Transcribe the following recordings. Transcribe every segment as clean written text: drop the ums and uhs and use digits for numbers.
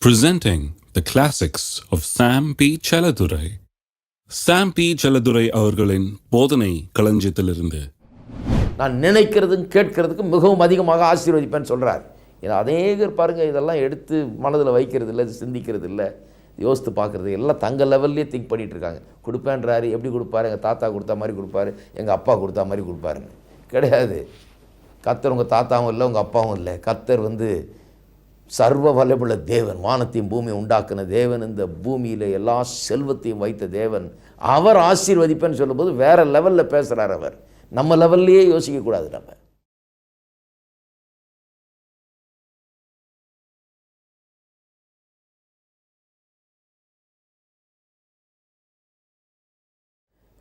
Presenting the classics of Sam P. Chaladurai. Sam P. Chaladurai அவர்களின் போதனை களஞ்சியத்திலிருந்து நான் நினைக்கிறதும் கேட்கறதுக்கும் மிகவும் அதிகமாக ஆசீர்வதிப்பேன்னு சொல்கிறார். ஏன்னா அநேகர் பாருங்கள், இதெல்லாம் எடுத்து மனதில் வைக்கிறது இல்லை, சிந்திக்கிறது இல்லை, யோசித்து பார்க்குறது எல்லாம் தங்கள் லெவல்லே திங்க் பண்ணிகிட்டு இருக்காங்க. கொடுப்பேன்றாரு, எப்படி கொடுப்பாரு? எங்கள் தாத்தா கொடுத்தா மாதிரி கொடுப்பாரு, எங்கள் அப்பா கொடுத்தா மாதிரி கொடுப்பாருன்னு கிடையாது. கர்த்தர் உங்கள் தாத்தாவும் இல்லை, உங்கள் அப்பாவும் இல்லை. கர்த்தர் சர்வ வல்லமையுள்ள தேவன், வானத்தையும் பூமியை உண்டாக்குன தேவன், இந்த பூமியில் எல்லா செல்வத்தையும் வைத்த தேவன். அவர் ஆசீர்வதிப்பேன்னு சொல்லும்போது வேறு லெவலில் பேசுகிறார். அவர் நம்ம லெவல்லையே யோசிக்கக்கூடாது. நம்ம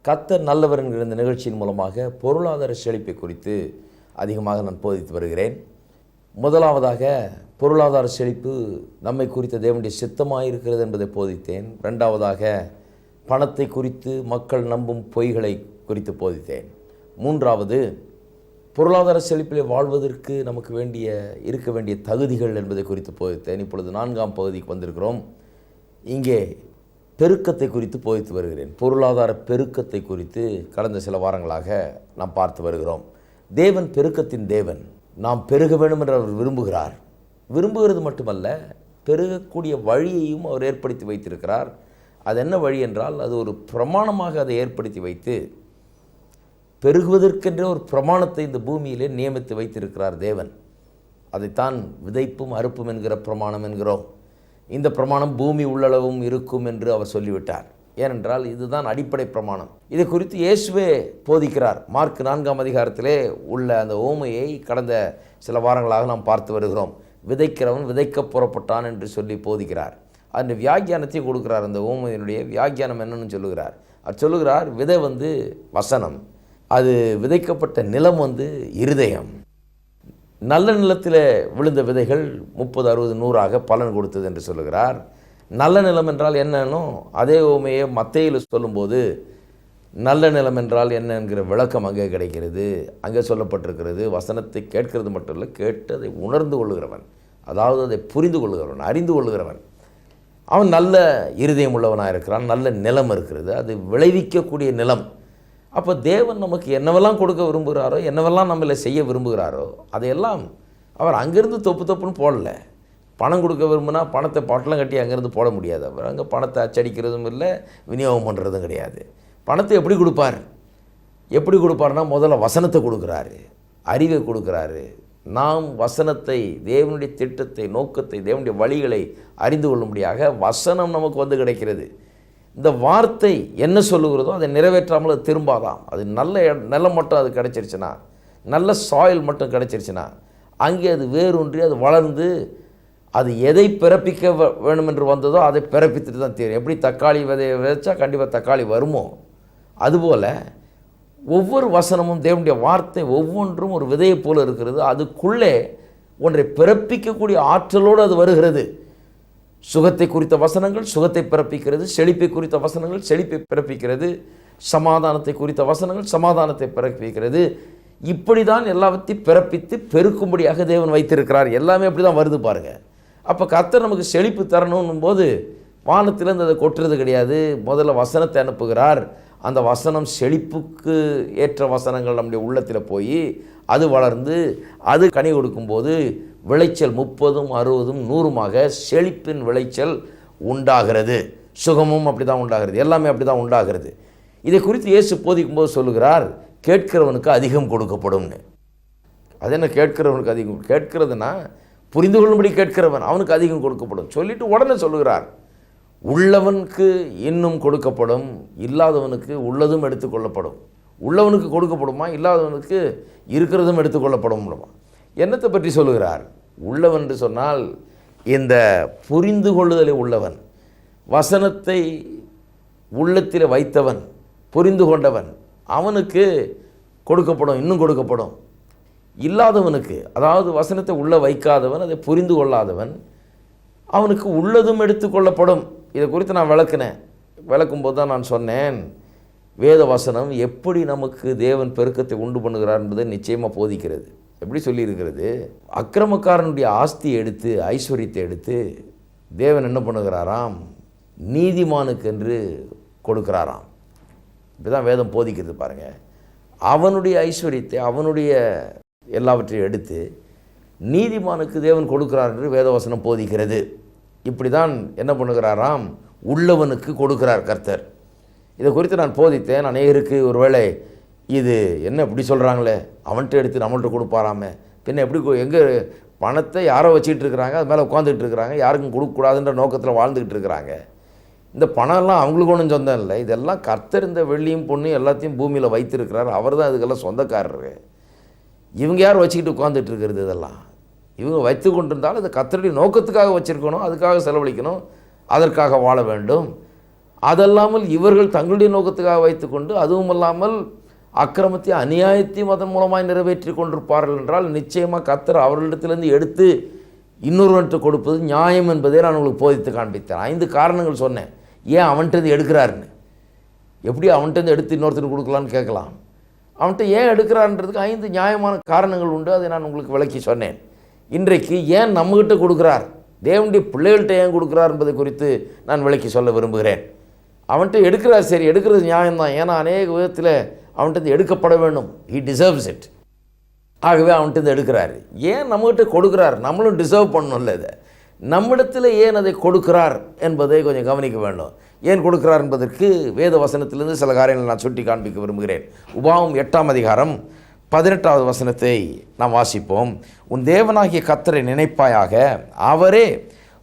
கர்த்தர் நல்லவர் என்கிற இந்த நிகழ்ச்சியின் மூலமாக பொருளாதார செழிப்பை குறித்து அதிகமாக நான் போதித்து வருகிறேன். முதலாவதாக பொருளாதார செழிப்பு நம்மை குறித்த தேவனுடைய சித்தமாக இருக்கிறது என்பதை போதித்தேன். ரெண்டாவதாக பணத்தை குறித்து மக்கள் நம்பும் பொய்களை குறித்து போதித்தேன். மூன்றாவது பொருளாதார செழிப்பிலே வாழ்வதற்கு நமக்கு இருக்க வேண்டிய தகுதிகள் என்பதை குறித்து போதித்தேன். இப்பொழுது 4ஆம் பகுதிக்கு வந்திருக்கிறோம். இங்கே பெருக்கத்தை குறித்து போதித்து வருகிறேன். பொருளாதார பெருக்கத்தை குறித்து கடந்த சில வாரங்களாக நாம் பார்த்து வருகிறோம். தேவன் பெருக்கத்தின் தேவன். நாம் பெருக வேண்டும் என்று அவர் விரும்புகிறார். விரும்புகிறது மட்டுமல்ல, பெருகக்கூடிய வழியையும் அவர் ஏற்படுத்தி வைத்திருக்கிறார். அது என்ன வழி என்றால், அது ஒரு பிரமாணமாக அதை ஏற்படுத்தி வைத்து பெருகுவதற்கென்ற ஒரு பிரமாணத்தை இந்த பூமியிலே நியமித்து வைத்திருக்கிறார் தேவன். அதைத்தான் விதைப்பும் அறுப்பும் என்கிற பிரமாணம் என்கிறோம். இந்த பிரமாணம் பூமி உள்ளளவும் இருக்கும் என்று அவர் சொல்லிவிட்டார். ஏனென்றால் இதுதான் அடிப்படை பிரமாணம். இதை குறித்து இயேசுவே போதிக்கிறார். மார்க் 4ஆம் அதிகாரத்திலே உள்ள அந்த ஓமையை கடந்த சில வாரங்களாக நாம் பார்த்து வருகிறோம். விதைக்கிறவன் விதைக்க புறப்பட்டான் என்று சொல்லி போதிக்கிறார். அந்த வியாக்கியானத்தையும் கொடுக்கிறார். அந்த ஓமையினுடைய வியாக்கியானம் என்னன்னு சொல்லுகிறார். அது சொல்லுகிறார், விதை வசனம், அது விதைக்கப்பட்ட நிலம் இருதயம். நல்ல நிலத்தில் விழுந்த விதைகள் 30, 60, 100 பலன் கொடுத்தது என்று சொல்லுகிறார். நல்ல நிலம் என்றால் என்னன்னோ அதே ஓமையை மத்தேயுவில் சொல்லும்போது நல்ல நிலம் என்றால் என்ன என்கிற விளக்கம் அங்கே கிடைக்கிறது. அங்கே சொல்லப்பட்டிருக்கிறது, வசனத்தை கேட்கிறது மட்டும் இல்லை, கேட்டு அதை உணர்ந்து கொள்ளுகிறவன், அதாவது அதை புரிந்து கொள்ளுகிறவன், அறிந்து கொள்ளுகிறவன், அவன் நல்ல இருதயம் உள்ளவனாக இருக்கிறான். நல்ல நிலம் இருக்கிறது, அது விளைவிக்கக்கூடிய நிலம். அப்போ தேவன் நமக்கு என்னவெல்லாம் கொடுக்க விரும்புகிறாரோ, என்னவெல்லாம் நம்மளை செய்ய விரும்புகிறாரோ, அதையெல்லாம் அவர் அங்கேருந்து தொப்புன்னு போடலை. பணம் கொடுக்க விரும்புனா பணத்தை பாட்டெலாம் கட்டி அங்கேருந்து போட முடியாது. அவர் அங்கே பணத்தை அச்சடிக்கிறதும் இல்லை, விநியோகம் பண்ணுறதும் கிடையாது. பணத்தை எப்படி கொடுப்பார்னா முதல்ல வசனத்தை கொடுக்குறாரு, அறிவை கொடுக்குறாரு. நாம் வசனத்தை, தேவனுடைய திட்டத்தை, நோக்கத்தை, தேவனுடைய வழிகளை அறிந்து கொள்ளும்படியாக வசனம் நமக்கு கிடைக்கிறது. இந்த வார்த்தை என்ன சொல்லுகிறதோ அதை நிறைவேற்றாமல் அது திரும்பாதான். அது நல்ல நிலம் மட்டும் அது கிடச்சிருச்சுன்னா, நல்ல சாயில் மட்டும் கிடச்சிருச்சுன்னா, அங்கே அது வேரூன்றி அது வளர்ந்து அது எதை பிறப்பிக்க வேணும் என்று வந்ததோ அதை பிறப்பித்துட்டு தான் தெரியும். எப்படி தக்காளி விதையை விதைச்சா கண்டிப்பாக தக்காளி வருமோ, அதுபோல் ஒவ்வொரு வசனமும், தேவனுடைய வார்த்தை ஒவ்வொன்றும் ஒரு விதையை போல் இருக்கிறது. அதுக்குள்ளே ஒன்றை பிறப்பிக்கக்கூடிய ஆற்றலோடு அது வருகிறது. சுகத்தை குறித்த வசனங்கள் சுகத்தை பிறப்பிக்கிறது, செழிப்பை குறித்த வசனங்கள் செழிப்பை பிறப்பிக்கிறது, சமாதானத்தை குறித்த வசனங்கள் சமாதானத்தை பிறப்பிக்கிறது. இப்படி தான் எல்லாவற்றையும் பிறப்பித்து பெருக்கும்படியாக தேவன் வைத்திருக்கிறார். எல்லாமே அப்படி தான் வருது பாருங்கள். அப்போ கர்த்தர் நமக்கு செழிப்பு தரணும் போது வானத்திலேருந்து அதை கொட்டுறது கிடையாது. முதல்ல வசனத்தை அனுப்புகிறார். அந்த வசனம் செழிப்புக்கு ஏற்ற வசனங்கள் நம்முடைய உள்ளத்தில் போய் அது வளர்ந்து அது கனி கொடுக்கும்போது விளைச்சல் 30, 60, 100 செழிப்பின் விளைச்சல் உண்டாகிறது. சுகமும் அப்படி தான் உண்டாகிறது, எல்லாமே அப்படி தான் உண்டாகிறது. இதை குறித்து இயேசு போதிக்கும்போது சொல்லுகிறார், கேட்கிறவனுக்கு அதிகம் கொடுக்கப்படும்னு. அது என்ன கேட்கிறவனுக்கு அதிகம்? கேட்கிறதுனா புரிந்து கொள்ளும்படி கேட்கிறவன், அவனுக்கு அதிகம் கொடுக்கப்படும் சொல்லிட்டு உடனே சொல்லுகிறார், உள்ளவனுக்கு இன்னும் கொடுக்கப்படும், இல்லாதவனுக்கு உள்ளதும் எடுத்துக்கொள்ளப்படும். உள்ளவனுக்கு கொடுக்கப்படுமா, இல்லாதவனுக்கு இருக்கிறதும் எடுத்துக்கொள்ளப்படும். என்னத்தை பற்றி சொல்லுகிறார்? உள்ளவன் என்று சொன்னால் இந்த புரிந்து கொள்ளுதலை உள்ளவன், வசனத்தை உள்ளத்தில் வைத்தவன், புரிந்து கொண்டவன், அவனுக்கு கொடுக்கப்படும், இன்னும் கொடுக்கப்படும். இல்லாதவனுக்கு, அதாவது வசனத்தை உள்ளே வைக்காதவன், அதை புரிந்து கொள்ளாதவன், அவனுக்கு உள்ளதும் எடுத்துக்கொள்ளப்படும். இதை குறித்து நான் விளக்கும்போது தான் நான் சொன்னேன், வேத வசனம் எப்படி நமக்கு தேவன் பெருக்கத்தை உண்டு பண்ணுகிறார் என்பதை நிச்சயமாக போதிக்கிறது. எப்படி சொல்லியிருக்கிறது? அக்கிரமக்காரனுடைய ஆஸ்தியை எடுத்து, ஐஸ்வர்யத்தை எடுத்து தேவன் என்ன பண்ணுகிறாராம், நீதிமானுக்கு என்று கொடுக்கிறாராம். இப்படிதான் வேதம் போதிக்கிறது பாருங்கள். அவனுடைய ஐஸ்வர்யத்தை, அவனுடைய எல்லாவற்றையும் எடுத்து நீதிமானுக்கு தேவன் கொடுக்கிறார் என்று வேதவசனம் போதிக்கிறது. இப்படி தான் என்ன பண்ணுகிறாராம், உள்ளவனுக்கு கொடுக்கிறார் கர்த்தர். இதை குறித்து நான் போதித்தேன். அநேகருக்கு ஒருவேளை இது என்ன இப்படி சொல்கிறாங்களே, அவன்கிட்ட எடுத்து நம்மள்கிட்ட கொடுப்பாராமே, பின்ன எப்படி எங்கே பணத்தை யாரோ வச்சுக்கிட்டு இருக்கிறாங்க, அது மேலே உட்காந்துக்கிட்டு இருக்கிறாங்க, யாருக்கும் கொடுக்கக்கூடாதுன்ற நோக்கத்தில் வாழ்ந்துக்கிட்டு இருக்கிறாங்க. இந்த பணம்லாம் அவங்களுக்கு ஒன்றும் சொந்தம் இல்லை, இதெல்லாம் கர்த்தர் இந்த வெள்ளியும் பொண்ணும் எல்லாத்தையும் பூமியில் வைத்திருக்கிறார், அவர் தான் இதுக்கெல்லாம் சொந்தக்காரரு. இவங்க யார் வச்சுக்கிட்டு உட்காந்துட்டு இருக்கிறது, இதெல்லாம் இவங்க வைத்து கொண்டிருந்தாலும் இது கர்த்தருடைய நோக்கத்துக்காக வச்சுருக்கணும், அதுக்காக செலவழிக்கணும், அதற்காக வாழ வேண்டும். அதல்லாமல் இவர்கள் தங்களுடைய நோக்கத்துக்காக வைத்துக்கொண்டு அதுவும் இல்லாமல் அக்கிரமத்தையும் அநியாயத்தையும் அதன் மூலமாக நிறைவேற்றி கொண்டிருப்பார்கள் என்றால் நிச்சயமாக கர்த்தர் அவர்களிடத்திலிருந்து எடுத்து இன்னொருவன்ட்டு கொடுப்பது நியாயம் என்பதை நான் உங்களுக்கு போதித்து காண்பித்தேன். 5 காரணங்கள் சொன்னேன் ஏன் அவன்கிட்ட எடுக்கிறாருன்னு. எப்படி அவன்கிட்ட எடுத்து இன்னொருத்தருக்கு கொடுக்கலான்னு கேட்கலாம். அவன்கிட்ட ஏன் எடுக்கிறான்றதுக்கு 5 நியாயமான காரணங்கள் உண்டு. அதை நான் உங்களுக்கு விளக்கி சொன்னேன். இன்றைக்கு ஏன் நம்மகிட்ட கொடுக்குறார், தேவனுடைய பிள்ளைகள்கிட்ட ஏன் கொடுக்குறார் என்பதை குறித்து நான் விளக்கி சொல்ல விரும்புகிறேன். அவன்கிட்ட எடுக்கிறார், சரி, எடுக்கிறது நியாயம்தான். ஏன்னா அநேக விதத்தில் அவன்கிட்ட எடுக்கப்பட வேண்டும். He deserves it. ஆகவே அவன்கிட்ட எடுக்கிறாரு. ஏன் நம்மகிட்ட கொடுக்குறார், நம்மளும் டிசர்வ் பண்ணணும்ல. இதை நம்மிடத்தில் ஏன் அதை கொடுக்கிறார் என்பதை கொஞ்சம் கவனிக்க வேண்டும். ஏன் கொடுக்கிறார் என்பதற்கு வேத வசனத்திலிருந்து சில காரியங்களை நான் சுட்டி காண்பிக்க விரும்புகிறேன். உபாகமம் 8ஆம் அதிகாரம் 18வது வசனத்தை நாம் வாசிப்போம். உன் தேவனாகிய கர்த்தரை நினைப்பாயாக, அவரே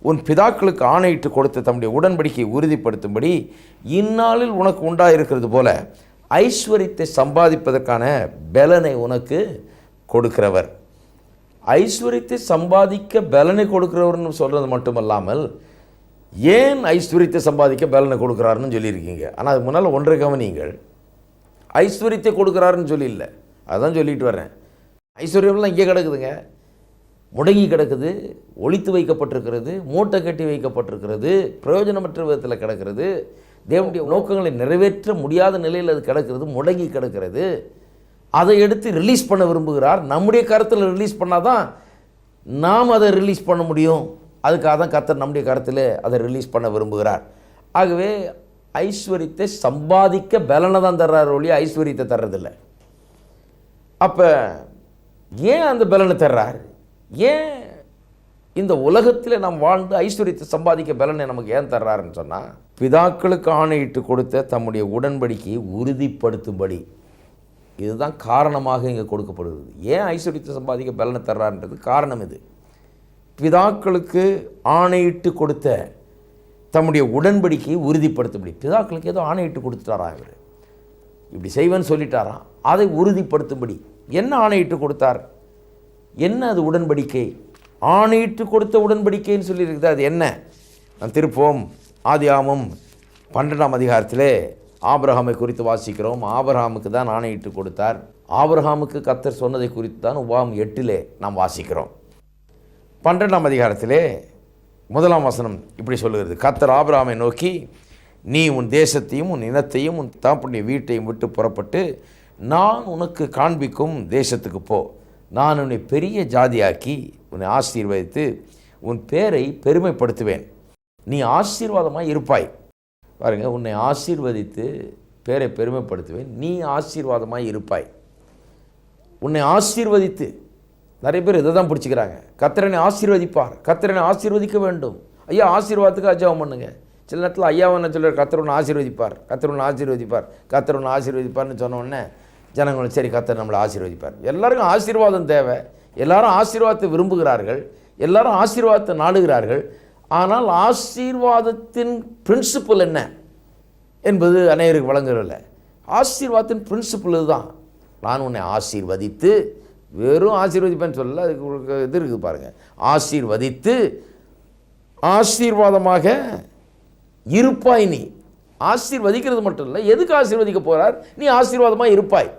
உன் பிதாக்களுக்கு ஆணையிட்டு கொடுத்த தம்முடைய உடன்படிக்கையை உறுதிப்படுத்தும்படி இந்நாளில் உனக்கு உண்டாயிருக்கிறது போல ஐஸ்வர்யத்தை சம்பாதிப்பதற்கான பலனை உனக்கு கொடுக்கிறவர். ஐஸ்வர்யத்தை சம்பாதிக்க பலனை கொடுக்கிறவர்னு சொல்கிறது மட்டுமல்லாமல் ஏன் ஐஸ்வர்யத்தை சம்பாதிக்க பலனை கொடுக்குறாருன்னு சொல்லியிருக்கீங்க. ஆனால் அது முன்னால் ஒன்றை கவனிங்கள். ஐஸ்வர்யத்தை கொடுக்குறாருன்னு சொல்லி இல்லை, அதான் சொல்லிட்டு வர்றேன். ஐஸ்வர்யம்லாம் இங்கே கிடக்குதுங்க, முடங்கி கிடக்குது, ஒளித்து வைக்கப்பட்டிருக்கிறது, மூட்டை கட்டி வைக்கப்பட்டிருக்கிறது, பிரயோஜனமற்ற விதத்தில் கிடக்கிறது, தேவனுடைய நோக்கங்களை நிறைவேற்ற முடியாத நிலையில் அது கிடக்கிறது, முடங்கி கிடக்கிறது. அதை எடுத்து ரிலீஸ் பண்ண விரும்புகிறார். நம்முடைய கருத்தில் ரிலீஸ் பண்ணால் தான் நாம் அதை ரிலீஸ் பண்ண முடியும். அதுக்காக தான் கர்த்தர் நம்முடைய கருத்தில் அதை ரிலீஸ் பண்ண விரும்புகிறார். ஆகவே ஐஸ்வர்யத்தை சம்பாதிக்க பலனை தான் தர்றார் ஒழிய ஐஸ்வர்யத்தை தர்றதில்லை. அப்போ ஏன் அந்த பலனை தர்றார்? ஏன் இந்த உலகத்தில் நாம் வாழ்ந்து ஐஸ்வர்யத்தை சம்பாதிக்க பலனை நமக்கு ஏன் தர்றாருன்னு சொன்னால், பிதாக்களுக்கு ஆணையிட்டு கொடுத்த தம்முடைய உடன்படிக்கையை உறுதிப்படுத்தும்படி. இதுதான் காரணமாக இங்கே கொடுக்கப்படுகிறது. ஏன் ஐஸ்வர்யத்தை சம்பாதிக்க பலனை தர்றாருன்றது காரணம். இது பிதாக்களுக்கு ஆணையிட்டு கொடுத்த தம்முடைய உடன்படிக்கையை உறுதிப்படுத்தும்படி. பிதாக்களுக்கு ஏதோ ஆணையிட்டு கொடுத்துட்டாராம், இவர் இப்படி செய்வேன்னு சொல்லிட்டாராம், அதை உறுதிப்படுத்தும்படி. என்ன ஆணையிட்டு கொடுத்தார், என்ன அது உடன்படிக்கை? ஆணையிட்டு கொடுத்த உடன்படிக்கைன்னு சொல்லியிருக்குது. அது என்ன? நான் திருப்போம் ஆதியாகமம் 12ஆம் அதிகாரத்திலே ஆபிரகாமை குறித்து வாசிக்கிறோம். ஆபிரகாமுக்கு தான் ஆணையிட்டு கொடுத்தார். ஆபிரகாமுக்கு கர்த்தர் சொன்னதை குறித்து தான் உபாகமம் 8 நாம் வாசிக்கிறோம். 12ஆம் அதிகாரத்திலே 1ஆம் வசனம் இப்படி சொல்லுகிறது. கர்த்தர் ஆபிரகாமை நோக்கி, நீ உன் தேசத்தையும் உன் இனத்தையும் உன் தகப்பனுடைய வீட்டையும் விட்டு புறப்பட்டு நான் உனக்கு காண்பிக்கும் தேசத்துக்கு போ. நான் உன்னை பெரிய ஜாதியாக்கி உன்னை ஆசீர்வதித்து உன் பேரை பெருமைப்படுத்துவேன். நீ ஆசீர்வாதமாக இருப்பாய். பாருங்கள், உன்னை ஆசீர்வதித்து பேரை பெருமைப்படுத்துவேன், நீ ஆசீர்வாதமாக இருப்பாய். உன்னை ஆசீர்வதித்து, நிறைய பேர் இதை தான் பிடிச்சிக்கிறாங்க. கர்த்தரனை ஆசீர்வதிப்பார், கர்த்தரனை ஆசீர்வதிக்க வேண்டும். ஐயா ஆசீர்வாதத்துக்கு அஜபம் பண்ணுங்க. சில நேரத்தில் ஐயாவை என்ன சொல்கிறார், கர்த்தர் ஒன்று ஆசீர்வதிப்பார், கர்த்தர் ஒன்று ஆசீர்வதிப்பார், கர்த்தர் ஒன்று ஆசீர்வதிப்பார்னு சொன்ன உடனே ஜனங்களும் சரி கர்த்தர் நம்மளை ஆசீர்வதிப்பார். எல்லாருக்கும் ஆசீர்வாதம் தேவை, எல்லாரும் ஆசீர்வாதத்தை விரும்புகிறார்கள், எல்லாரும் ஆசீர்வாதத்தை நாடுகிறார்கள். ஆனால் ஆசீர்வாதத்தின் பிரின்சிபல் என்ன என்பது அநேகருக்கு வழங்குறதில்லை. ஆசீர்வாதத்தின் பிரின்சிபல் இதுதான். நான் உன்னை ஆசீர்வதித்து, வெறும் ஆசீர்வதிப்பேன்னு சொல்லல, அதுக்கு இது இருக்குது பாருங்கள். ஆசீர்வதித்து ஆசீர்வாதமாக இருப்பாய். நீ ஆசீர்வதிக்கிறது மட்டும் இல்லை, எதுக்கு ஆசீர்வதிக்க போகிறார், நீ ஆசீர்வாதமாக இருப்பாய்.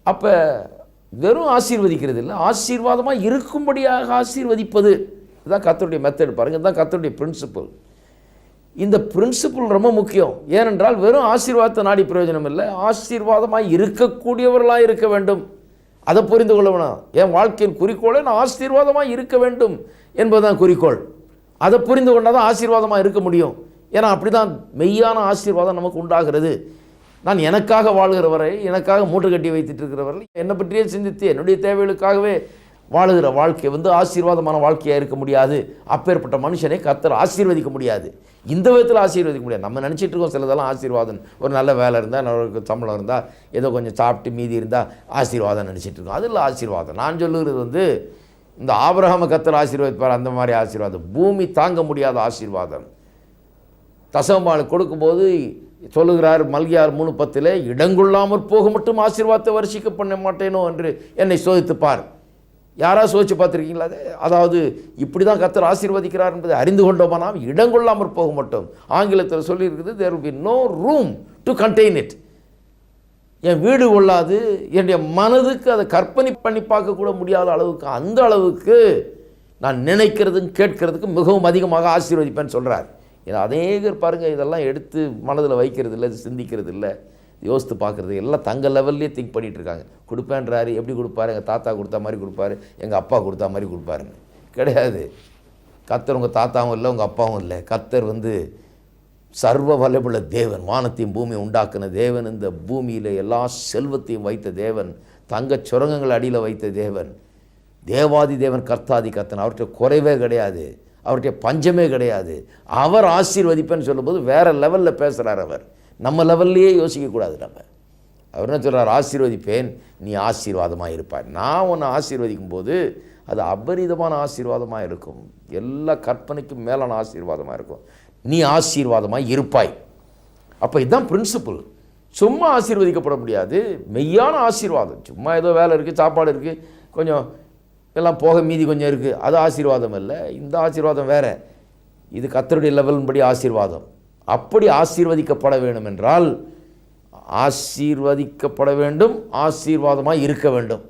அப்போ வெறும் ஆசீர்வதிக்கிறது இல்லை, ஆசீர்வாதமாக இருக்கும்படியாக ஆசீர்வதிப்பது. இதுதான் கர்த்தருடைய மெத்தட். பாருங்கள், இதுதான் கர்த்தருடைய பிரின்சிபல். இந்த பிரின்சிபல் ரொம்ப முக்கியம். ஏனென்றால் வெறும் ஆசீர்வாதத்தை நாடி பிரயோஜனம் இல்லை, ஆசீர்வாதமாக இருக்கக்கூடியவர்களாக இருக்க வேண்டும். அதை புரிந்து கொள்ள வேணும். என் வாழ்க்கையின் குறிக்கோளை நான் ஆசீர்வாதமாக இருக்க வேண்டும் என்பதுதான் குறிக்கோள். அதை புரிந்து கொண்டால் தான் ஆசீர்வாதமாக இருக்க முடியும். ஏன்னா அப்படி தான் மெய்யான ஆசீர்வாதம் நமக்கு உண்டாகிறது. நான் எனக்காக வாழ்கிறவரை, எனக்காக மூட்டை கட்டி வைத்துட்டு இருக்கிறவரை, என்னை பற்றியே சிந்தித்து என்னுடைய தேவைகளுக்காகவே வாழுகிற வாழ்க்கை ஆசீர்வாதமான வாழ்க்கையாக இருக்க முடியாது. அப்பேற்பட்ட மனுஷனை கர்த்தர் ஆசீர்வதிக்க முடியாது. இந்த விதத்தில் ஆசீர்வதிக்க முடியாது. நம்ம நினச்சிட்டு இருக்கோம் சிலதெல்லாம் ஆசீர்வாதம், ஒரு நல்ல வேலை இருந்தால், நல்ல சம்பளம் இருந்தால், ஏதோ கொஞ்சம் சாப்பிட்டு மீதி இருந்தால் ஆசீர்வாதம் நினச்சிட்டு இருக்கோம். அது இல்லை ஆசீர்வாதம். நான் சொல்லுகிறது இந்த ஆபிரகாமை கர்த்தர் ஆசீர்வதிப்பார், அந்த மாதிரி ஆசீர்வாதம். பூமி தாங்க முடியாத ஆசீர்வாதம். தசமபாலை கொடுக்கும்போது சொல்லுகிறார் மல்கியார் 3:10, இடங்கொள்ளாமற் போக மட்டும் ஆசீர்வாதத்தை வருஷிக்க பண்ண மாட்டேனோ என்று என்னை சோதித்துப்பார். யாராவது சோதிச்சு பார்த்துருக்கீங்களா? அதாவது இப்படி தான் கர்த்தர் ஆசீர்வதிக்கிறார் என்பதை அறிந்து கொண்டோமா நாம்? இடங்கொள்ளாமற் போக மட்டும். ஆங்கிலத்தில் சொல்லியிருக்குது, there will be no room to contain it. என் வீடு கொள்ளாது, என்னுடைய மனதுக்கு அதை கற்பனை பண்ணி பார்க்கக்கூட முடியாத அளவுக்கு, அந்த அளவுக்கு நான் நினைக்கிறதும் கேட்கறதுக்கு மிகவும் அதிகமாக ஆசீர்வதிப்பேன்னு சொல்கிறார். ஏன்னா அநேகர் பாருங்கள், இதெல்லாம் எடுத்து மனதில் வைக்கிறது இல்லை, சிந்திக்கிறது இல்லை, யோசித்து பார்க்குறது எல்லாம் தங்கள் லெவல்லே திங்க் பண்ணிகிட்டு இருக்காங்க. கொடுப்பேன்றாரு, எப்படி கொடுப்பாரு? எங்கள் தாத்தா கொடுத்தா மாதிரி கொடுப்பாரு, எங்கள் அப்பா கொடுத்தா மாதிரி கொடுப்பாருன்னு. கிடையாது. கர்த்தர் உங்கள் தாத்தாவும் இல்லை, உங்கள் அப்பாவும் இல்லை. கர்த்தர் சர்வ வல்லமையுள்ள தேவன், வானத்தையும் பூமியை உண்டாக்குன தேவன், இந்த பூமியில் எல்லா செல்வத்தையும் வைத்த தேவன், தங்க சுரங்கங்கள் அடியில் வைத்த தேவன், தேவாதி தேவன், கர்த்தாதி கர்த்தன். அவர்கிட்ட குறைவே கிடையாது, அவர்கிட்ட பஞ்சமே கிடையாது. அவர் ஆசீர்வதிப்பேன்னு சொல்லும்போது வேறு லெவலில் பேசுகிறார். அவர் நம்ம லெவல்லையே யோசிக்கக்கூடாது. அவர் என்ன சொல்கிறார்? ஆசீர்வதிப்பேன், நீ ஆசீர்வாதமாக இருப்பாய். நான் உன்னை ஆசீர்வதிக்கும் போது அது அபரிதமான ஆசீர்வாதமாக இருக்கும், எல்லா கற்பனைக்கும் மேலான ஆசீர்வாதமாக இருக்கும். நீ ஆசீர்வாதமாக இருப்பாய். அப்போ இதுதான் பிரின்சிபல். சும்மா ஆசீர்வதிக்கப்பட முடியாது. மெய்யான ஆசீர்வாதம். சும்மா ஏதோ வேலை இருக்குது, சாப்பாடு இருக்குது, கொஞ்சம் எல்லாம் போக மீதி கொஞ்சம் இருக்குது, அது ஆசீர்வாதம் இல்லை. இந்த ஆசீர்வாதம் வேறு. இது கர்த்தருடைய லெவலின்படி ஆசீர்வாதம். அப்படி ஆசீர்வதிக்கப்பட வேண்டும் என்றால் ஆசீர்வதிக்கப்பட வேண்டும், ஆசீர்வாதமாக இருக்க வேண்டும்.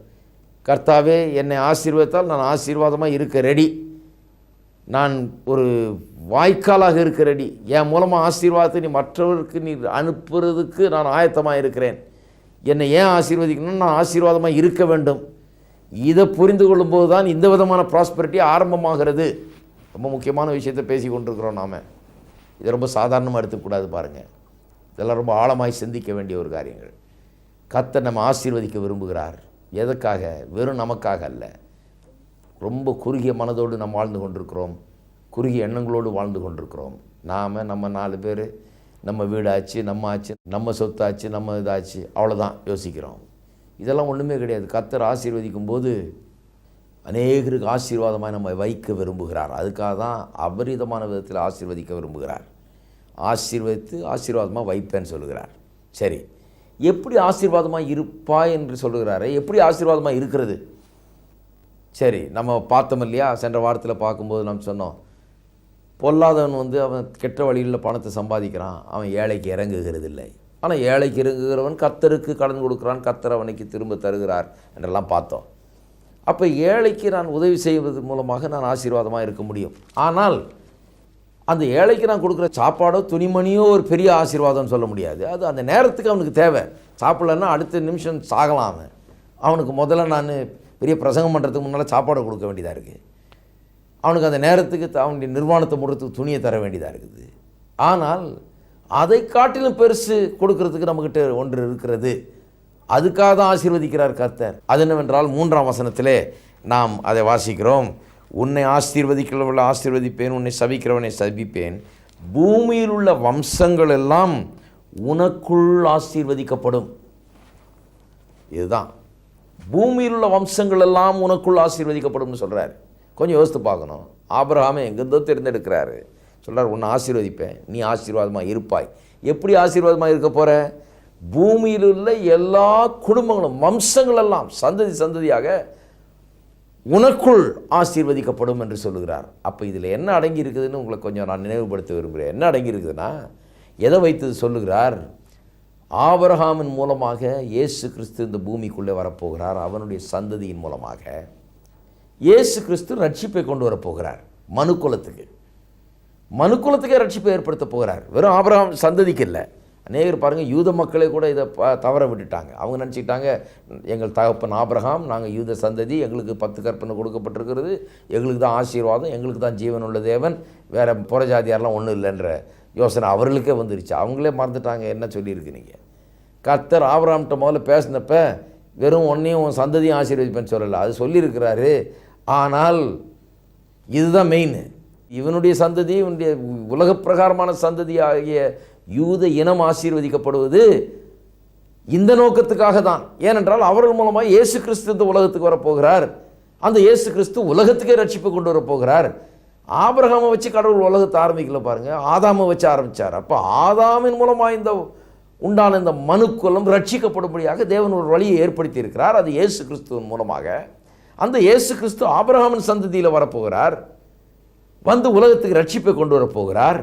கர்த்தாவே என்னை ஆசீர்வதித்தால் நான் ஆசீர்வாதமாக இருக்க ரெடி, நான் ஒரு வாய்க்காலாக இருக்க ரெடி, என் மூலமாக ஆசீர்வாதத்தை நீ மற்றவருக்கு நீ அனுப்புறதுக்கு நான் ஆயத்தமாக இருக்கிறேன். என்னை ஏன் ஆசீர்வதிக்கணும்னு நான் ஆசீர்வாதமாக இருக்க வேண்டும். இதை புரிந்து கொள்ளும்போது தான் இந்த விதமான ப்ராஸ்பரிட்டி ஆரம்பமாகிறது. ரொம்ப முக்கியமான விஷயத்தை பேசி கொண்டிருக்கிறோம் நாம். இதை ரொம்ப சாதாரணமாக எடுத்துக்கூடாது பாருங்கள். இதெல்லாம் ரொம்ப ஆழமாய் சிந்திக்க வேண்டிய ஒரு காரியங்கள். கர்த்தர் நம்ம ஆசீர்வதிக்க விரும்புகிறார். எதற்காக? வெறும் நமக்காக அல்ல. ரொம்ப குறுகிய மனதோடு நாம் வாழ்ந்து கொண்டிருக்கிறோம், குறுகிய எண்ணங்களோடு வாழ்ந்து கொண்டிருக்கிறோம். நம்ம 4 பேர், நம்ம வீடாச்சு, நம்ம ஆச்சு, நம்ம சொத்தாச்சு, நம்ம இதாச்சு, அவ்வளோதான் யோசிக்கிறோம். இதெல்லாம் ஒன்றுமே கிடையாது. கர்த்தர் ஆசீர்வதிக்கும் போது அநேகருக்கு ஆசீர்வாதமாக நம்ம வைக்க விரும்புகிறார். அதுக்காக தான் அபரிதமான விதத்தில் ஆசீர்வதிக்க விரும்புகிறார். ஆசீர்வதித்து ஆசீர்வாதமாக வைப்பேன்னு சொல்லுகிறார். சரி, எப்படி ஆசீர்வாதமாக இருப்பாய் என்று சொல்லுகிறாரே, எப்படி ஆசீர்வாதமாக இருக்கிறது? சரி, நம்ம பார்த்தோம் இல்லையா, சென்ற வாரத்தில் பார்க்கும்போது நம்ம சொன்னோம், பொல்லாதவன் அவன் கெட்ட வழியில் பணத்தை சம்பாதிக்கிறான், அவன் ஏழைக்கு இறங்குகிறது இல்லை. ஆனால் ஏழைக்கு இறங்குகிறவன் கர்த்தருக்கு கடன் கொடுக்குறான், கர்த்தர் அவனுக்கு திரும்ப தருகிறார் என்றெல்லாம் பார்த்தோம். அப்போ ஏழைக்கு நான் உதவி செய்வது மூலமாக நான் ஆசீர்வாதமாக இருக்க முடியும். ஆனால் அந்த ஏழைக்கு நான் கொடுக்குற சாப்பாடோ துணிமணியோ ஒரு பெரிய ஆசீர்வாதம்னு சொல்ல முடியாது. அது அந்த நேரத்துக்கு அவனுக்கு தேவை. சாப்பிட்லன்னா அடுத்த நிமிஷம் சாகலாம். அவனுக்கு முதல்ல நான் பெரிய பிரசங்கம் பண்ணுறதுக்கு முன்னால் சாப்பாடை கொடுக்க வேண்டியதாக இருக்குது. அவனுக்கு அந்த நேரத்துக்கு அவனுடைய நிர்வாணத்தை முடுறதுக்கு துணியை தர வேண்டியதாக இருக்குது. ஆனால் அதை காட்டிலும் பெருசு கொடுக்கறதுக்கு நம்மக்கிட்ட ஒன்று இருக்கிறது. அதுக்காக தான் ஆசீர்வதிக்கிறார் கர்த்தர். அது என்னவென்றால் 3ஆம் வசனத்திலே நாம் அதை வாசிக்கிறோம். உன்னை ஆசீர்வதிக்கிறவளை ஆசீர்வதிப்பேன், உன்னை சபிக்கிறவனை சபிப்பேன், பூமியில் உள்ள வம்சங்கள் எல்லாம் உனக்குள் ஆசீர்வதிக்கப்படும். இதுதான், பூமியில் உள்ள வம்சங்கள் எல்லாம் உனக்குள் ஆசீர்வதிக்கப்படும் சொல்கிறார். கொஞ்சம் யோசித்து பார்க்கணும். ஆபிரகாமை எங்கேருந்தோ தேர்ந்தெடுக்கிறாரு, சொல்கிறார் உன்னை ஆசீர்வதிப்பேன், நீ ஆசீர்வாதமாக இருப்பாய். எப்படி ஆசீர்வாதமாக இருக்க போகிற? பூமியில் உள்ள எல்லா குடும்பங்களும், வம்சங்கள் எல்லாம் சந்ததி சந்ததியாக உனக்குள் ஆசீர்வதிக்கப்படும் என்று சொல்லுகிறார். அப்போ இதில் என்ன அடங்கி இருக்குதுன்னு உங்களை கொஞ்சம் நான் நினைவுபடுத்த விரும்புகிறேன். என்ன அடங்கி இருக்குதுன்னா, எதை வைத்தது சொல்லுகிறார்? ஆபிரகாமின் மூலமாக இயேசு கிறிஸ்து இந்த பூமிக்குள்ளே வரப்போகிறார். அவனுடைய சந்ததியின் மூலமாக இயேசு கிறிஸ்து ரட்சிப்பை கொண்டு வரப்போகிறார். மனுக்குலத்துக்கே ரட்சிப்பை ஏற்படுத்த போகிறார். வெறும் ஆபிரகாம் சந்ததிக்கு இல்லை. அநேகர் பாருங்கள், யூத மக்களே கூட இதை தவற விட்டுட்டாங்க. அவங்க நினச்சிக்கிட்டாங்க, எங்கள் தகப்பன் ஆபிரகாம், நாங்கள் யூத சந்ததி, எங்களுக்கு 10 கற்பனை கொடுக்கப்பட்டிருக்கிறது, எங்களுக்கு தான் ஆசீர்வாதம், எங்களுக்கு தான் ஜீவன் உள்ள தேவன், வேறு புறஜாதியாரெலாம் ஒன்றும் இல்லைன்ற யோசனை அவர்களுக்கே வந்துருச்சு. அவங்களே மறந்துட்டாங்க என்ன சொல்லியிருக்கிறீங்க. கர்த்தர் ஆபிரகாம்கிட்ட முதல்ல பேசினப்ப வெறும் ஒன்றையும் உன் சந்ததியும் ஆசீர்வதிப்பேன்னு சொல்லலை, அது சொல்லியிருக்கிறாரு. ஆனால் இதுதான் மெயின், இவனுடைய சந்ததி, இவனுடைய உலக பிரகாரமான சந்ததி ஆகிய யூத இனம் ஆசீர்வதிக்கப்படுவது இந்த நோக்கத்துக்காக தான். ஏனென்றால் அவர்கள் மூலமாக இயேசு கிறிஸ்து இந்த உலகத்துக்கு வரப்போகிறார். அந்த இயேசு கிறிஸ்து உலகத்துக்கே ரட்சிப்பு கொண்டு வரப்போகிறார். ஆபிரகாமை வச்சு கடவுள் உலகத்தை ஆரம்பிக்கல பாருங்கள், ஆதாமை வச்சு ஆரம்பித்தார். அப்போ ஆதாமின் மூலமாக இந்த உண்டான இந்த மனுக்குலம் ரட்சிக்கப்படும்படியாக தேவன் ஒரு வழியை ஏற்படுத்தி இருக்கிறார். அது இயேசு கிறிஸ்துவின் மூலமாக. அந்த இயேசு கிறிஸ்து ஆபிரகாமின் சந்ததியில் வரப்போகிறார், வந்து உலகத்துக்கு ரட்சிப்பை கொண்டு வரப்போகிறார்.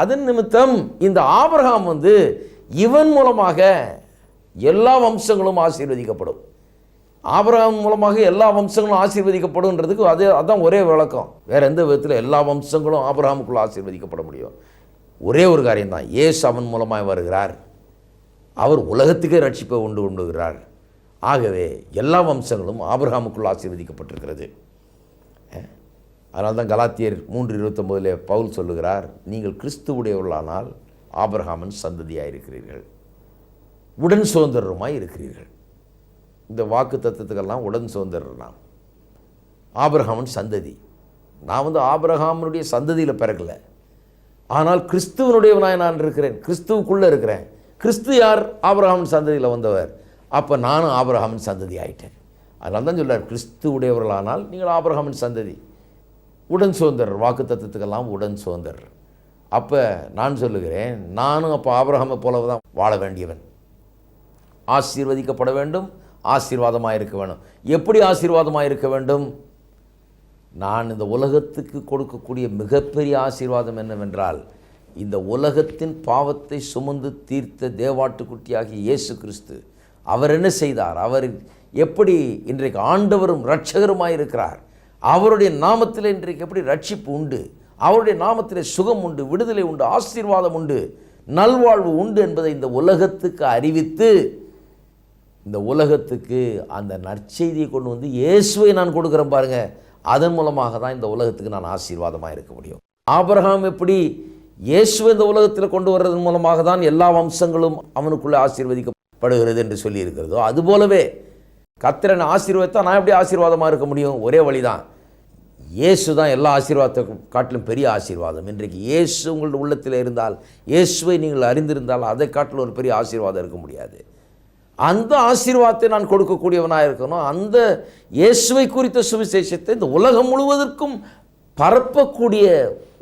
அதன் நிமித்தம் இந்த ஆபிரகாம் இவன் மூலமாக எல்லா வம்சங்களும் ஆசீர்வதிக்கப்படும். ஆபிரகாம் மூலமாக எல்லா வம்சங்களும் ஆசீர்வதிக்கப்படும்ன்றதுக்கு அதான் ஒரே விளக்கம். வேறு எந்த விதத்தில் எல்லா வம்சங்களும் ஆபிரகாமுக்குள்ள ஆசீர்வதிக்கப்பட முடியும்? ஒரே ஒரு காரியம்தான், இயேசு அவன் மூலமாக வருகிறார், அவர் உலகத்துக்கே ரட்சிப்பை கொண்டு கொண்டுகிறார். ஆகவே எல்லா வம்சங்களும் ஆபிரகாமுக்குள் ஆசீர்வதிக்கப்பட்டிருக்கிறது. அதனால தான் கலாத்தியர் 3:29 பவுல் சொல்லுகிறார், நீங்கள் கிறிஸ்துவுடையவர்களானால் ஆபிரகாமின் சந்ததியாக இருக்கிறீர்கள், உடன் சுதந்திரமாய் இருக்கிறீர்கள். இந்த வாக்கு தத்துவத்துக்கெல்லாம் உடன் சுதந்திரம். நான் ஆபிரகாமின் சந்ததி. நான் ஆபிரகாமினுடைய சந்ததியில் பிறக்கலை, ஆனால் கிறிஸ்துவனுடையவனாய் நான் இருக்கிறேன், கிறிஸ்துவுக்குள்ளே இருக்கிறேன். கிறிஸ்து யார்? ஆபிரகாமின் சந்ததியில் வந்தவர். அப்போ நானும் ஆபிரகாமின் சந்ததி ஆயிட்டேன். அதனால தான் சொல்கிறார், கிறிஸ்து உடையவர்களானால் நீங்கள் ஆபிரகாமின் சந்ததி, உடன் சுதந்திரர். வாக்கு தத்துவத்துக்கெல்லாம் உடன் சுதந்திரர். அப்போ நான் சொல்லுகிறேன், நானும் அப்போ ஆபிரகாமை போலவே தான் வாழ வேண்டியவன். ஆசீர்வதிக்கப்பட வேண்டும், ஆசீர்வாதமாக இருக்க வேண்டும். எப்படி ஆசீர்வாதமாக இருக்க வேண்டும்? நான் இந்த உலகத்துக்கு கொடுக்கக்கூடிய மிகப்பெரிய ஆசீர்வாதம் என்னவென்றால், இந்த உலகத்தின் பாவத்தை சுமந்து தீர்த்த தேவாட்டுக்குட்டியாகிய இயேசு கிறிஸ்து அவர் என்ன செய்தார், அவர் எப்படி இன்றைக்கு ஆண்டவரும் இரட்சகருமாய் இருக்கிறார், அவருடைய நாமத்தில் இன்றைக்கு எப்படி ரட்சிப்பு உண்டு, அவருடைய நாமத்தில் சுகம் உண்டு, விடுதலை உண்டு, ஆசீர்வாதம் உண்டு, நல்வாழ்வு உண்டு என்பதை இந்த உலகத்துக்கு அறிவித்து, இந்த உலகத்துக்கு அந்த நற்செய்தியை கொண்டு வந்து இயேசுவை நான் கொடுக்குறேன் பாருங்க, அதன் மூலமாக தான் இந்த உலகத்துக்கு நான் ஆசீர்வாதமாக இருக்க முடியும். ஆபிரகாம் எப்படி இயேசுவை இந்த உலகத்தில் கொண்டு வர்றதன் மூலமாக தான் எல்லா வம்சங்களும் அவனுக்குள்ளே ஆசீர்வதிக்கப்படுகிறது என்று சொல்லி இருக்கிறதோ, அதுபோலவே கர்த்தரை ஆசீர்வதித்தா நான் எப்படி ஆசீர்வாதமாக இருக்க முடியும்? ஒரே வழி தான், இயேசு தான் எல்லா ஆசீர்வாதத்தை காட்டிலும் பெரிய ஆசீர்வாதம். இன்றைக்கு இயேசு உங்களுடைய உள்ளத்தில் இருந்தால், இயேசுவை நீங்கள் அறிந்திருந்தால், அதை காட்டிலும் ஒரு பெரிய ஆசீர்வாதம் இருக்க முடியாது. அந்த ஆசீர்வாதத்தை நான் கொடுக்கக்கூடியவனாக இருக்கணும். அந்த இயேசுவை குறித்த சுவிசேஷத்தை இந்த உலகம் முழுவதற்கும் பரப்பக்கூடிய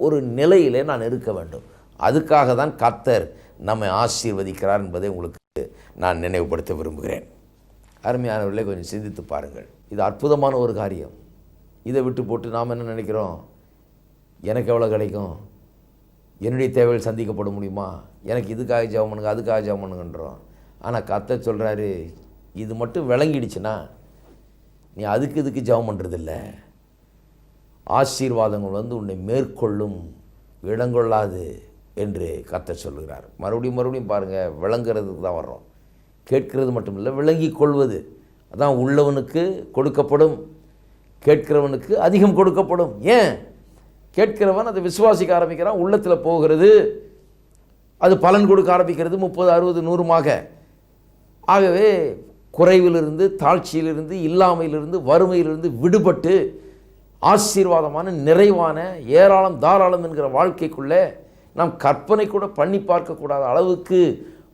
ஒரு நிலையிலே நான் இருக்க வேண்டும். அதுக்காக தான் கர்த்தர் நம்மை ஆசீர்வதிக்கிறார் என்பதை உங்களுக்கு நான் நினைவுபடுத்த விரும்புகிறேன். அருமையானவர்களே, கொஞ்சம் சிந்தித்து பாருங்கள். இது அற்புதமான ஒரு காரியம். இதை விட்டு போட்டு நாம் என்ன நினைக்கிறோம், எனக்கு எவ்வளோ கிடைக்கும், என்னுடைய தேவைகள் சந்திக்கப்பட முடியுமா, எனக்கு இதுக்காக ஜெபம் பண்ணுங்க, அதுக்காக ஜெபம் பண்ணுங்கன்றோம். ஆனால் கர்த்தர் சொல்கிறாரு, இது மட்டும் விளங்கிடுச்சுன்னா நீ அதுக்கு இதுக்கு ஜெபம் பண்ணுறதில்ல, ஆசீர்வாதங்கள் உன்னை மேற்கொள்ளும், இடங்கொள்ளாது என்று கர்த்தர் சொல்லுகிறார். மறுபடியும் பாருங்கள், விளங்குறதுக்கு தான் வர்றோம். கேட்கிறது மட்டும் இல்லை, விளங்கி கொள்வது. அதான் உள்ளவனுக்கு கொடுக்கப்படும், கேட்கிறவனுக்கு அதிகம் கொடுக்கப்படும். ஏன்? கேட்கிறவன் அதை விசுவாசிக்க ஆரம்பிக்கிறான், உள்ளத்தில் போகிறது, அது பலன் கொடுக்க ஆரம்பிக்கிறது 30, 60, 100மாக. ஆகவே குறைவிலிருந்து, தாழ்ச்சியிலிருந்து, இல்லாமையிலிருந்து, வறுமையிலிருந்து விடுபட்டு ஆசீர்வாதமான, நிறைவான, ஏராளம் தாராளம் என்கிற வாழ்க்கைக்குள்ளே நாம் கற்பனை கூட பண்ணி பார்க்கக்கூடாத அளவுக்கு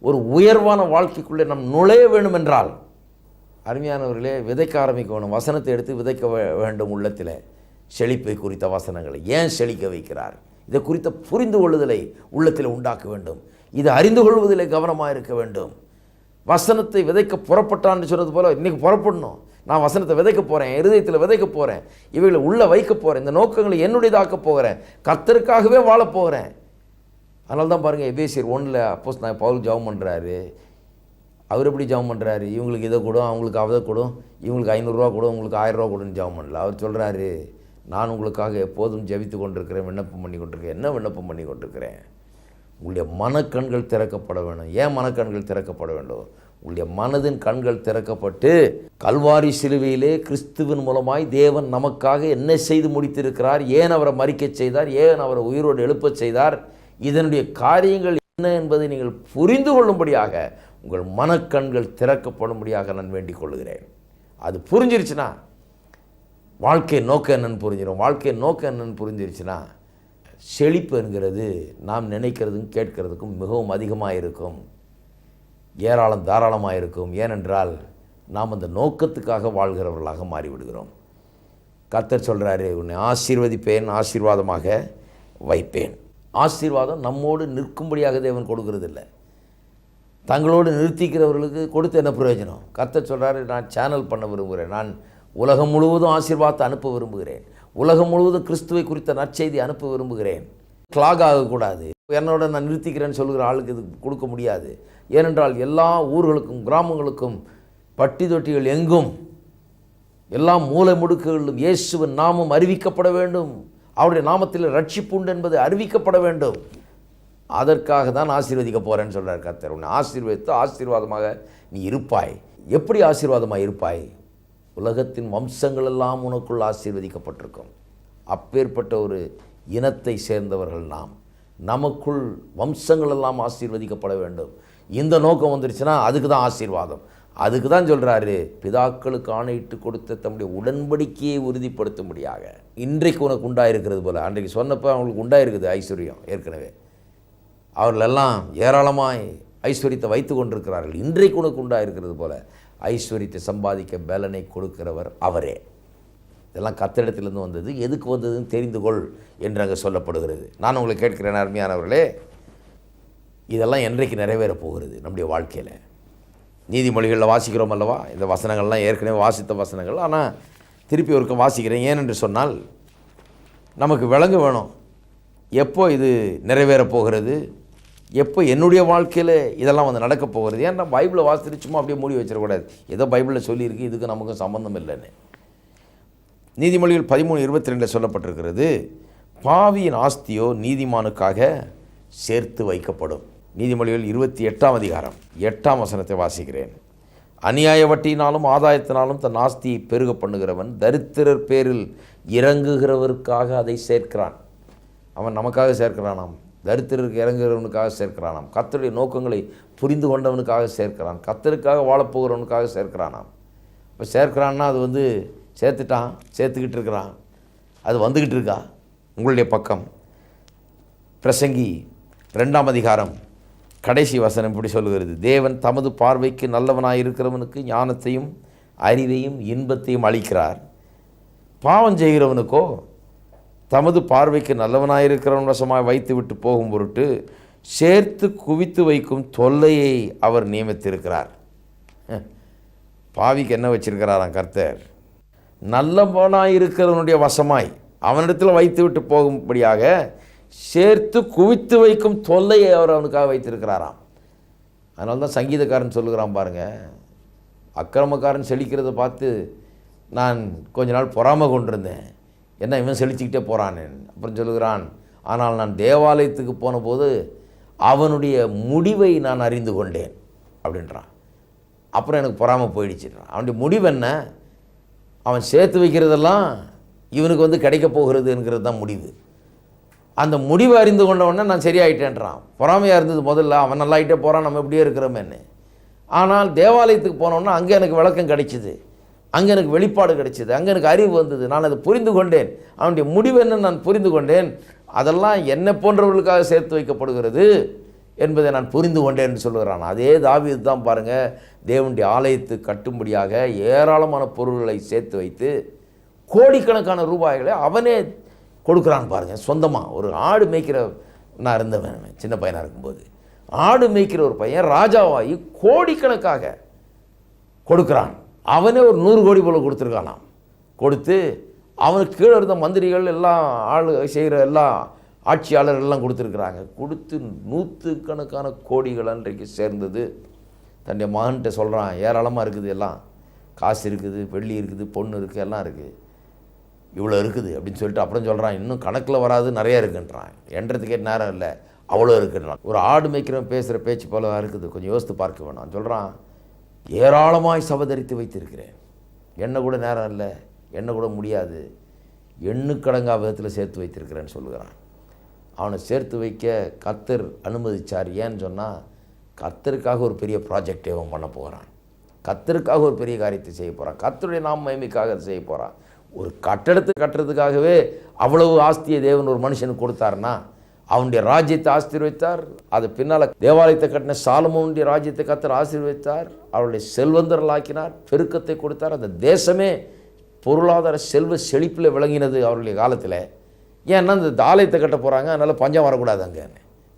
ஒரு உயர்வான வாழ்க்கைக்குள்ளே நாம் நுழைய வேண்டும் என்றால், அருமையானவர்களே, விதைக்க ஆரம்பிக்க வேணும். வசனத்தை எடுத்து விதைக்க வேண்டும் உள்ளத்தில். செழிப்பை குறித்த வசனங்களை ஏன் செழிக்க வைக்கிறார், இதை குறித்த புரிந்து கொள்ளுதலை உள்ளத்தில் உண்டாக்க வேண்டும். இதை அறிந்து கொள்வதிலே கவனமாக இருக்க வேண்டும். வசனத்தை விதைக்க புறப்பட்டான்னு சொன்னது போல் இன்றைக்கி புறப்படணும். நான் வசனத்தை விதைக்க போகிறேன், இருதயத்தில் விதைக்க போகிறேன், இவைகளை உள்ளே வைக்க போகிறேன், இந்த நோக்கங்களை என்னுடையதாக்க போகிறேன், கர்த்தருக்காகவே வாழப் போகிறேன். அதனால தான் பாருங்கள், எபேசியர் 1 அப்போஸ்தலனாகிய பவுல் ஜெபம் பண்ணுறாரு. அவர் எப்படி ஜெபம் பண்ணுறாரு, இவங்களுக்கு இதை கொடும், அவங்களுக்கு அதை கொடும், இவங்களுக்கு 500 ரூபா கொடும், உங்களுக்கு 1000 ரூபா கொடுன்னு ஜெபம் பண்ணல. அவர் சொல்கிறாரு, நான் உங்களுக்காக எப்போதும் ஜெபித்து கொண்டிருக்கிறேன், விண்ணப்பம் பண்ணி கொண்டிருக்கிறேன். என்ன விண்ணப்பம் பண்ணி கொண்டிருக்கிறேன்? உங்களுடைய மனக்கண்கள் திறக்கப்பட வேண்டும். ஏன் மனக்கண்கள் திறக்கப்பட வேண்டும்? உங்களுடைய மனதின் கண்கள் திறக்கப்பட்டு கல்வாரி சிலுவையிலே கிறிஸ்துவின் மூலமாய் தேவன் நமக்காக என்ன செய்து முடித்திருக்கிறார், ஏன் அவரை மரிக்கச் செய்தார், ஏன் அவரை உயிரோடு எழுப்பச் செய்தார், இதனுடைய காரியங்கள் என்ன என்பதை நீங்கள் புரிந்து கொள்ளும்படியாக உங்கள் மனக்கண்கள் திறக்கப்படும்படியாக நான் வேண்டிக் கொள்கிறேன். அது புரிஞ்சிருச்சுன்னா வாழ்க்கை நோக்கம் என்னன்னு புரிஞ்சிடும். வாழ்க்கை நோக்கம் என்னன்னு புரிஞ்சிருச்சுன்னா செழிப்பு என்கிறது நாம் நினைக்கிறதுக்கும் கேட்கறதுக்கும் மிகவும் அதிகமாக இருக்கும், ஏராளம் தாராளமாக இருக்கும். ஏனென்றால் நாம் அந்த நோக்கத்துக்காக வாழ்கிறவர்களாக மாறிவிடுகிறோம். கர்த்தர் சொல்கிறாரு, உன்னை ஆசீர்வதிப்பேன், ஆசீர்வாதமாக வைப்பேன். ஆசீர்வாதம் நம்மோடு நிற்கும்படியாக தேவன் கொடுக்கறதில்லை, தங்களோடு நிறுத்திக்கிறவர்களுக்கு கொடுத்து என்ன பிரயோஜனம்? கர்த்தர் சொல்கிறாரு, நான் சேனல் பண்ண விரும்புகிறேன், நான் உலகம் முழுவதும் ஆசீர்வாதத்தை அனுப்ப விரும்புகிறேன், உலகம் முழுவதும் கிறிஸ்துவை குறித்த நற்செய்தி அனுப்ப விரும்புகிறேன். கிளாக் ஆகக்கூடாது. என்னோட நான் நிறுத்திக்கிறேன்னு சொல்கிற ஆளுக்கு இது கொடுக்க முடியாது. ஏனென்றால் எல்லா ஊர்களுக்கும் கிராமங்களுக்கும் பட்டி தொட்டிகள் எங்கும் எல்லா மூலை முடுக்குகளிலும் இயேசுவின் நாமம் அறிவிக்கப்பட வேண்டும், அவருடைய நாமத்தில் ரட்சிப்பு உண்டு என்பது அறிவிக்கப்பட வேண்டும். அதற்காக தான் ஆசீர்வதிக்க போகிறேன்னு சொல்கிறார் கர்த்தர். உன்னை ஆசீர்வதித்து ஆசீர்வாதமாக நீ இருப்பாய். எப்படி ஆசீர்வாதமாக இருப்பாய்? உலகத்தின் வம்சங்கள் எல்லாம் உனக்குள் ஆசீர்வதிக்கப்பட்டிருக்கும். அப்பேற்பட்ட ஒரு இனத்தை சேர்ந்தவர்கள் நாம். நமக்குள் வம்சங்கள் எல்லாம் ஆசீர்வதிக்கப்பட வேண்டும். இந்த நோக்கம் வந்துருச்சுன்னா அதுக்கு தான் ஆசீர்வாதம். அதுக்கு தான் சொல்கிறாரு, பிதாக்களுக்கு ஆணையிட்டு கொடுத்த தம்முடைய உடன்படிக்கையை உறுதிப்படுத்தும்படியாக இன்றைக்கு உனக்கு உண்டாயிருக்கிறது போல். அன்றைக்கு சொன்னப்போ அவங்களுக்கு உண்டாயிருக்குது ஐஸ்வர்யம். ஏற்கனவே அவர்களெல்லாம் ஏராளமாய் ஐஸ்வர்யத்தை வைத்து கொண்டிருக்கிறார்கள். இன்றைக்கு உனக்கு உண்டாயிருக்கிறது போல ஐஸ்வர்யத்தை சம்பாதிக்க பலனை கொடுக்கிறவர் அவரே. இதெல்லாம் கர்த்தரிடத்திலிருந்து வந்தது. எதுக்கு வந்ததுன்னு தெரிந்து கொள் என்று அங்கே சொல்லப்படுகிறது. நான் உங்களை கேட்கிறேன் அருமையானவர்களே, இதெல்லாம் என்றைக்கு நிறைவேறப் போகிறது நம்முடைய வாழ்க்கையில்? நீதிமொழிகளில் வாசிக்கிறோம் அல்லவா? இந்த வசனங்கள்லாம் ஏற்கனவே வாசித்த வசனங்கள், ஆனால் திருப்பி ஒருக்க வாசிக்கிறேன். ஏனென்று சொன்னால் நமக்கு விளங்க வேணும், எப்போ இது நிறைவேறப் போகிறது, எப்போ என்னுடைய வாழ்க்கையில் இதெல்லாம் வந்து நடக்கப் போகிறது. ஏன்னா பைபிளை வாசித்து சும்மா அப்படியே மூடி வச்சிடக்கூடாது. ஏதோ பைபிளில் சொல்லியிருக்கு, இதுக்கு நமக்கும் சம்பந்தம் இல்லைன்னு. நீதிமொழிகள் 13:22 சொல்லப்பட்டிருக்கிறது, பாவியின் ஆஸ்தியோ நீதிமானுக்காக சேர்த்து வைக்கப்படும். நீதிமொழிகள் 28ஆம் அதிகாரம் 8ஆம் வசனத்தை வாசிக்கிறேன். அநியாய வட்டியினாலும் ஆதாயத்தினாலும் தன் ஆஸ்தியை பெருக பண்ணுகிறவன் தரித்திரர் பேரில் இறங்குகிறவருக்காக அதை சேர்க்கிறான். அவன் நமக்காக சேர்க்கிறானாம், தரித்திரருக்கு இறங்குகிறவனுக்காக சேர்க்கிறானாம், கர்த்தருடைய நோக்கங்களை புரிந்து கொண்டவனுக்காக சேர்க்கிறான், கர்த்தருக்காக வாழப்போகிறவனுக்காக சேர்க்கிறானாம். இப்போ சேர்க்கிறான்னா அது வந்து சேர்த்துட்டான், சேர்த்துக்கிட்டு இருக்கிறான், அது வந்துக்கிட்டு இருக்கா உங்களுடைய பக்கம்? பிரசங்கி 2ஆம் அதிகாரம் கடைசி வசனம் இப்படி சொல்லுகிறது, தேவன் தமது பார்வைக்கு நல்லவனாயிருக்கிறவனுக்கு ஞானத்தையும் அறிவையும் இன்பத்தையும் அளிக்கிறார், பாவம் செய்கிறவனுக்கோ தமது பார்வைக்கு நல்லவனாயிருக்கிறவன் வசமாக வைத்து விட்டு போகும் பொருட்டு சேர்த்து குவித்து வைக்கும் தொல்லையை அவர் நியமித்திருக்கிறார். பாவிக்கு என்ன வச்சிருக்கிறாராம் கர்த்தர்? நல்லவனாயிருக்கிறவனுடைய வசமாய் அவனிடத்தில் வைத்து விட்டு போகும்படியாக சேர்த்து குவித்து வைக்கும் தொல்லையை அவர் அவனுக்காக வைத்திருக்கிறாராம். அதனால தான் சங்கீதக்காரன் சொல்லுகிறான் பாருங்கள், அக்கிரமக்காரன் செழிக்கிறத பார்த்து நான் கொஞ்ச நாள் பொறாமை கொண்டிருந்தேன், என்ன இவன் செழிச்சிக்கிட்டே போகிறானே. அப்புறம் சொல்லுகிறான், ஆனால் நான் தேவாலயத்துக்கு போன போது அவனுடைய முடிவை நான் அறிந்து கொண்டேன் அப்படின்றான். அப்புறம் எனக்கு பொறாமை போயிடுச்சுன்றான். அவனுடைய முடிவு என்ன? அவன் சேர்த்து வைக்கிறதெல்லாம் இவனுக்கு வந்து கிடைக்க போகிறதுங்கிறது தான் முடிவு. அந்த முடிவை அறிந்து கொண்டவொடனே நான் சரியாயிட்டேன்றான். பொறாமையாக இருந்தது முதல்ல, அவன் நல்லாயிட்டே போகிறான், நம்ம இப்படியே இருக்கிறோமேன்னு. ஆனால் தேவாலயத்துக்கு போனோன்னா அங்கே எனக்கு விளக்கம் கிடைச்சிது, அங்கே எனக்கு வெளிப்பாடு கிடைச்சிது, அங்கே எனக்கு அறிவு வந்தது, நான் அதை புரிந்து கொண்டேன், அவனுடைய முடிவு என்னன்னு நான் புரிந்து கொண்டேன், அதெல்லாம் என்னை போன்றவர்களுக்காக சேர்த்து வைக்கப்படுகிறது என்பதை நான் புரிந்து கொண்டேன் என்று சொல்லுகிறான். அதே தாவீது தான் பாருங்கள், தேவனுடைய ஆலயத்தை கட்டும்படியாக ஏராளமான பொருள்களை சேர்த்து வைத்து கோடிக்கணக்கான ரூபாய்களை அவனே கொடுக்குறான் பாருங்கள். சொந்தமாக ஒரு ஆடு மேய்க்கிற, நான் இருந்தவன் சின்ன பையனாக இருக்கும்போது, ஆடு மேய்க்கிற ஒரு பையன் ராஜாவாகி கோடிக்கணக்காக கொடுக்குறான். அவனே ஒரு 100 கோடி போல் கொடுத்துருக்கானாம். கொடுத்து அவனுக்கு கீழே இருந்த மந்திரிகள் எல்லாம் ஆள் செய்கிற எல்லா ஆட்சியாளர்கள் எல்லாம் கொடுத்துருக்குறாங்க. கொடுத்து 100கணக்கான கோடிகள் அன்றைக்கு சேர்ந்தது. தன்னுடைய மகன்கிட்ட சொல்கிறான், ஏராளமாக இருக்குது, எல்லாம் காசு இருக்குது, வெள்ளி இருக்குது, பொண்ணு இருக்குது, எல்லாம் இருக்குது, இவ்வளோ இருக்குது அப்படின்னு சொல்லிட்டு அப்புறம் சொல்கிறான், இன்னும் கணக்கில் வராது, நிறைய இருக்குன்றான். என்றதுக்கே நேரம் இல்லை, அவ்வளோ இருக்குன்றான். ஒரு ஆடு மேய்க்கிறவன் பேசுகிற பேச்சு போல இருக்குது, கொஞ்சம் யோசித்து பார்க்க வேணாம். சொல்கிறான், ஏராளமாய் சபதரித்து வைத்திருக்கிறேன். என்ன கூட நேரம் இல்லை, என்ன கூட முடியாது, எண்ணுக்கடங்கா விதத்தில் சேர்த்து வைத்திருக்கிறேன்னு சொல்லுகிறான். அவனை சேர்த்து வைக்க கர்த்தர் அனுமதிச்சார். ஏன்னு சொன்னால், கர்த்தருக்காக ஒரு பெரிய ப்ராஜெக்டை அவன் பண்ண போகிறான். கர்த்தருக்காக ஒரு பெரிய காரியத்தை செய்ய போகிறான். கர்த்தருடைய நாம மகிமைக்காக அதை செய்ய போகிறான். ஒரு கட்டடத்தை கட்டுறதுக்காகவே அவ்வளவு ஆஸ்தியை தேவன் ஒரு மனுஷனுக்கு கொடுத்தாருன்னா, அவனுடைய ராஜ்யத்தை ஆசீர்வதித்தார். அது பின்னால் தேவாலயத்தை கட்டின சாலமோனுடைய ராஜ்யத்தை கர்த்தர் ஆசீர்வதித்தார். அவருடைய செல்வந்தர்களாக்கினார், பெருக்கத்தை கொடுத்தார். அந்த தேசமே பொருளாதார செல்வ செழிப்பில் விளங்கினது அவருடைய காலத்தில். ஏன்னா இந்த ஆலயத்தை கட்ட போகிறாங்க, அதனால் பஞ்சம் வரக்கூடாது அங்கே.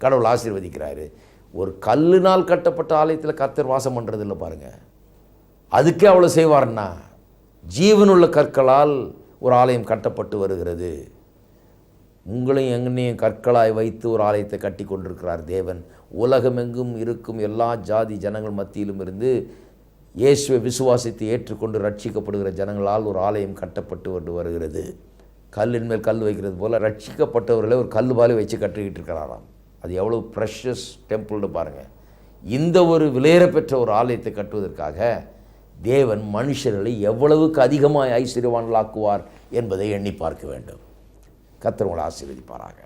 கடவுள் ஆசீர்வதிக்கிறாரு. ஒரு கல்லுனால் கட்டப்பட்ட ஆலயத்தில் கர்த்தர் வாசம் பண்ணுறது இல்லை பாருங்கள். அதுக்கே அவ்வளோ செய்வார்னா, ஜீவனுள்ள கற்களால் ஒரு ஆலயம் கட்டப்பட்டு வருகிறது. உங்களையும் எங்கனையும் கற்களாய் வைத்து ஒரு ஆலயத்தை கட்டி கொண்டிருக்கிறார் தேவன். உலகமெங்கும் இருக்கும் எல்லா ஜாதி ஜனங்கள் மத்தியிலும் இருந்து இயேசுவை விசுவாசித்து ஏற்றுக்கொண்டு ரட்சிக்கப்படுகிற ஜனங்களால் ஒரு ஆலயம் கட்டப்பட்டு கொண்டு வருகிறது. கல்லின் மேல் கல் வைக்கிறது போல் ரட்சிக்கப்பட்டவர்களை ஒரு கல் பாலை வச்சு கட்டிக்கிட்டு இருக்கிறாராம். அது எவ்வளோ ப்ரெஷஸ் டெம்பிள்னு பாருங்கள். இந்த ஒரு விலையேற பெற்ற ஒரு ஆலயத்தை கட்டுவதற்காக தேவன் மனுஷர்களை எவ்வளவுக்கு அதிகமாக ஐஸ்வர்யவான்களாக்குவார் என்பதை எண்ணி பார்க்க வேண்டும். கர்த்தர் உங்களை ஆசீர்வதிப்பாராக.